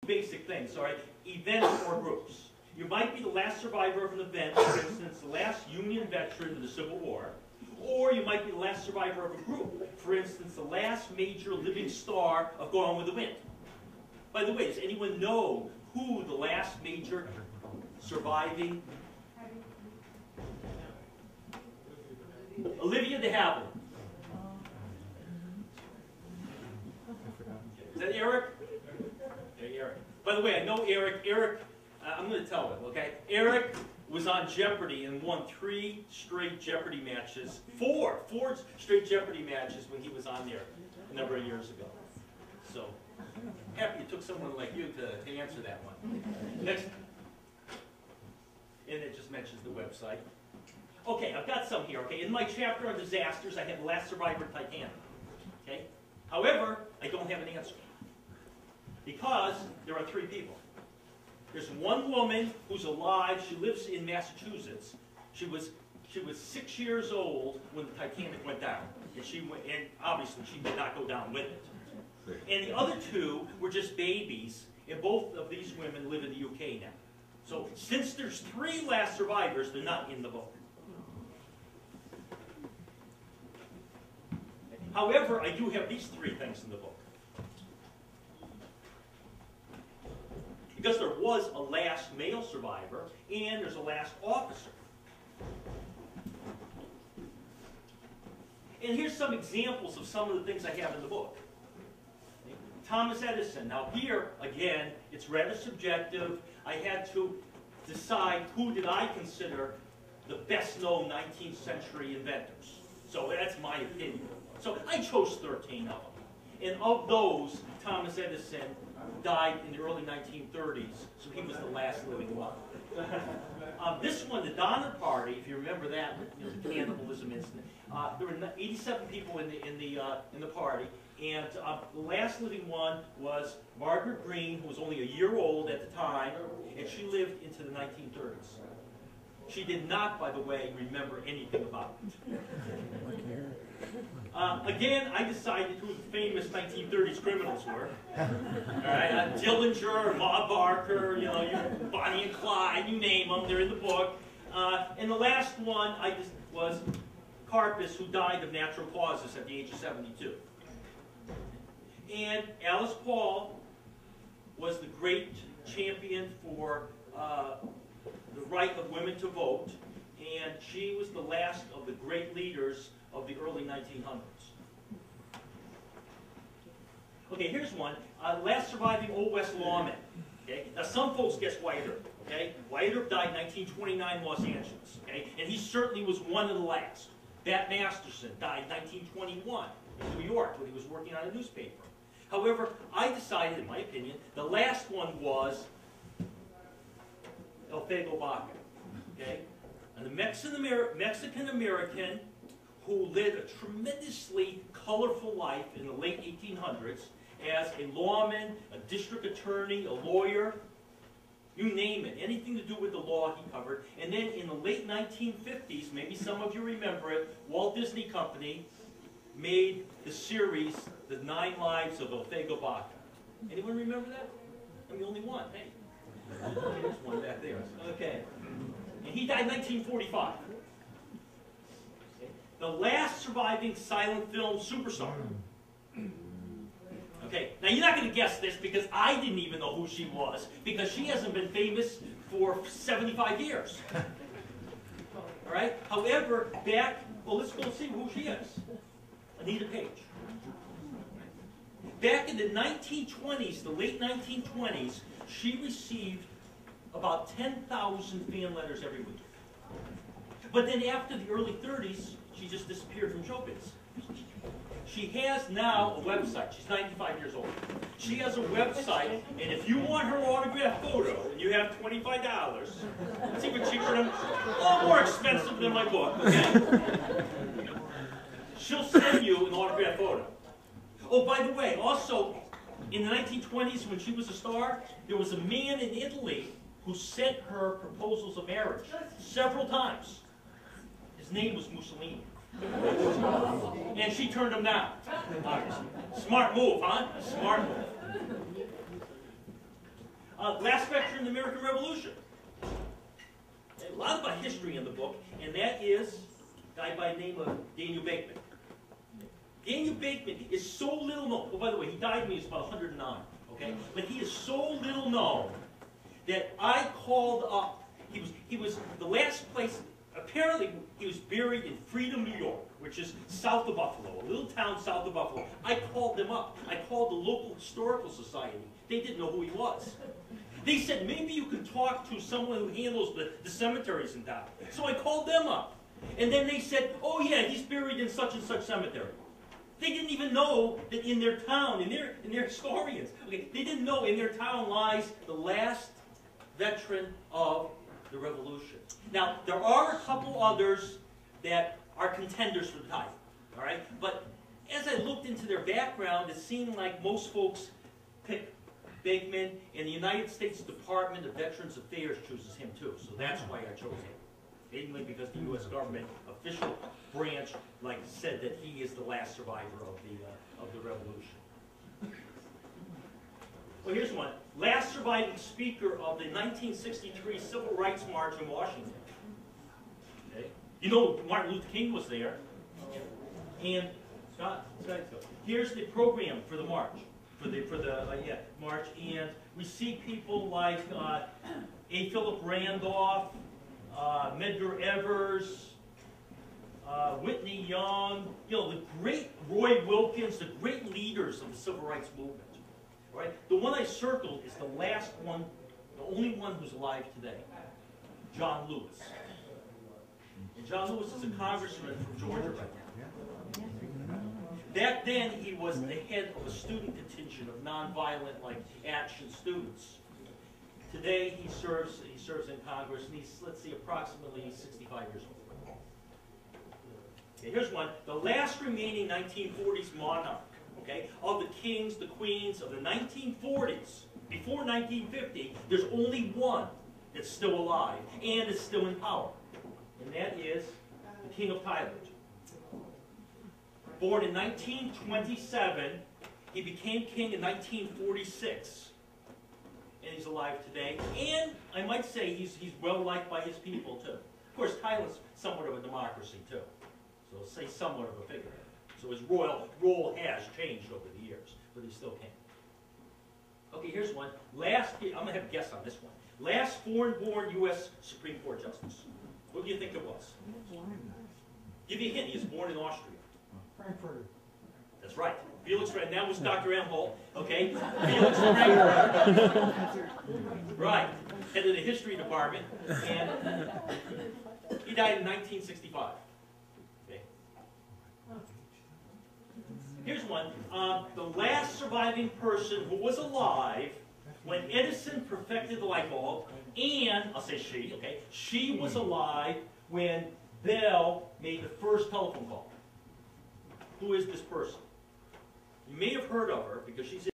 basic things, all right? Events or groups. You might be the last survivor of an event, for instance, the last Union veteran of the Civil War, or you might be the last survivor of a group, for instance, the last major living star of Gone with the Wind. By the way, does anyone know who the last major surviving? Olivia de Havilland. Is that Eric? Okay, Eric. By the way, I know Eric. I'm going to tell him, okay? Eric was on Jeopardy and won 3 straight Jeopardy matches, 4 straight Jeopardy matches when he was on there a number of years ago. So, happy it took someone like you to answer that one. Next. And it just mentions the website. Okay, I've got some here, okay? In my chapter on disasters, I have the last survivor of Titanic, okay? However, I don't have an answer. Because there are 3 people. There's one woman who's alive. She lives in Massachusetts. She was 6 years old when the Titanic went down. And obviously she did not go down with it. And the other 2 were just babies, and both of these women live in the UK now. So since there's 3 last survivors, they're not in the book. However, I do have these 3 things in the book. Because there was a last male survivor, and there's a last officer. And here's some examples of some of the things I have in the book. Thomas Edison. Now here, again, it's rather subjective. I had to decide who did I consider the best-known 19th century inventors. So that's my opinion. So I chose 13 of them. And of those, Thomas Edison died in the early 1930s, so he was the last living one. This one, the Donner Party, if you remember that, the cannibalism incident, there were 87 people in the party, and the last living one was Margaret Green, who was only a year old at the time, and she lived into the 1930s. She did not, by the way, remember anything about it. Again, I decided who the famous 1930s criminals were. All right, Dillinger, Ma Barker, Bonnie and Clyde, you name them, they're in the book. And the last one was Carpus, who died of natural causes at the age of 72. And Alice Paul was the great champion for the right of women to vote, and she was the last of the great leaders of the early 1900s. Okay, here's one. Last surviving Old West lawman. Okay? Now some folks guess Wyatt Earp. Okay? Wyatt Earp died in 1929 in Los Angeles. Okay? And he certainly was one of the last. Bat Masterson died in 1921 in New York when he was working on a newspaper. However, I decided, in my opinion, the last one was Elfego Baca. Okay? And the Mexican-American who led a tremendously colorful life in the late 1800s as a lawman, a district attorney, a lawyer, you name it, anything to do with the law he covered. And then in the late 1950s, maybe some of you remember it, Walt Disney Company made the series, The 9 Lives of Elfego Baca. Anyone remember that? I'm the only one. Hey. There's one back there. Okay. And he died in 1945. The last surviving silent film superstar. Okay, now you're not going to guess this because I didn't even know who she was because she hasn't been famous for 75 years. All right? However, let's go see who she is. Anita Page. Back in the 1920s, the late 1920s, she received about 10,000 fan letters every week. But then after the early 30s, she just disappeared from showbiz. She has now a website. She's 95 years old. She has a website, and if you want her autographed photo, and you have $25, it's even cheaper than, or more expensive than my book, okay? She'll send you an autographed photo. Oh, by the way, also, in the 1920s, when she was a star, there was a man in Italy who sent her proposals of marriage several times. His name was Mussolini. And she turned him down. Smart move, huh? Smart move. last veteran in the American Revolution. A lot about history in the book, and that is a guy by the name of Daniel Bateman. Daniel Bateman is so little known. Oh, by the way, he died when he was about 109, okay? But he is so little known that I called up, he was the last place, apparently he was buried in Freedom, New York, which is south of Buffalo, a little town south of Buffalo. I called them up. I called the local historical society. They didn't know who he was. They said, maybe you can talk to someone who handles the cemeteries in town. So I called them up. And then they said, oh yeah, he's buried in such and such cemetery. They didn't even know that in their town, in their historians, okay, they didn't know in their town lies the last veteran of the Revolution. Now, there are a couple others that are contenders for the title, all right? But as I looked into their background, it seemed like most folks pick Bateman, and the United States Department of Veterans Affairs chooses him too. So that's why I chose him. Mainly because the U.S. government official branch, like said, that he is the last survivor of the revolution. Well, here's one. Last surviving speaker of the 1963 Civil Rights March in Washington. Okay. You know, Martin Luther King was there. And Scott, here's the program for the march. For the march, and we see people like A. Philip Randolph, Medgar Evers, Whitney Young, you know, the great Roy Wilkins, the great leaders of the civil rights movement. Right? The one I circled is the last one, the only one who's alive today, John Lewis. And John Lewis is a congressman from Georgia right now. Back then, he was the head of a student contingent of nonviolent, like, action students. Today, he serves in Congress, and he's, let's see, approximately 65 years old. Okay, here's one. The last remaining 1940s monarch, okay, of the kings, the queens of the 1940s, before 1950, there's only one that's still alive and is still in power. And that is the King of Thailand. Born in 1927, he became king in 1946, and he's alive today. And I might say he's well liked by his people too. Of course, Thailand's somewhat of a democracy too, so say somewhat of a figure. So his royal role has changed over the years, but he's still king. Okay, here's one. I'm gonna have a guess on this one. Last foreign-born U.S. Supreme Court justice. What do you think it was? Give you a hint. He was born in Austria. Frankfurt. That's right. Felix Frankfurt. That was Dr. Emholt. Okay. Felix Frankfurt. Right. Head of the history department. And he died in 1965. Okay. Here's one. The last surviving person who was alive when Edison perfected the light bulb, and, I'll say she, okay, she was alive when Bell made the first telephone call. Who is this person? You may have heard of her because she's